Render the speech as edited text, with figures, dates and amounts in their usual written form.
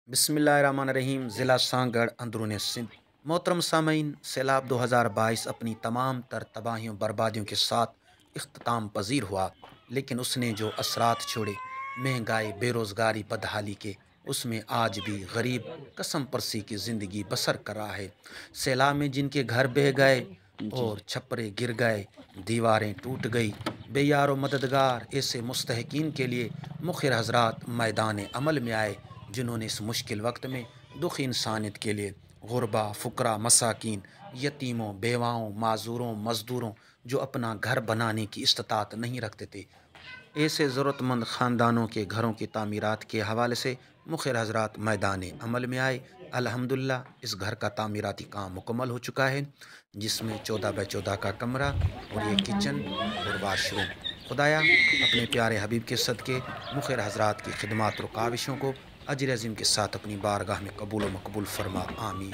बिस्मिल्लाहिर्रहमानिर्रहीम। ज़िला सांगड़ अंदरून सिंध। मोहतरम सामीन, सैलाब 2022 अपनी तमाम तर तबाहियों बर्बादियों के साथ इख्तिताम पजीर हुआ, लेकिन उसने जो असरात छोड़े, महंगाई, बेरोज़गारी, बदहाली के, उसमें आज भी गरीब कसम परसी की ज़िंदगी बसर कर रहा है। सैलाब में जिनके घर बह गए जी, और छप्परे गिर गए, दीवारें टूट गई, बेयारो मददगार ऐसे मुस्तहकीन के लिए मुखिर हजरात मैदान अमल में आए, जिन्होंने इस मुश्किल वक्त में दुखी इंसानियत के लिए गुरबा, फुकरा, मसाकीन, यतीमों, बेवाओं, माजूरों, मज़दूरों, जो अपना घर बनाने की इस्तात नहीं रखते थे, ऐसे ज़रूरतमंद ख़ानदानों के घरों की तामीरात के हवाले से मुखिर हजरात मैदान अमल में आए। अल्हम्दुलिल्लाह इस घर का तामीराती काम मुकम्मल हो चुका है, जिसमें 14 बाई 14 का कमरा और ये किचन और वाशरूम। खुदाया अपने प्यारे हबीब के सदक़े मुखिर हजरात की खिदमत और काविशों को अजर अज़ीम के साथ अपनी बारगाह में कबूल व मकबूल फरमा। आमीन।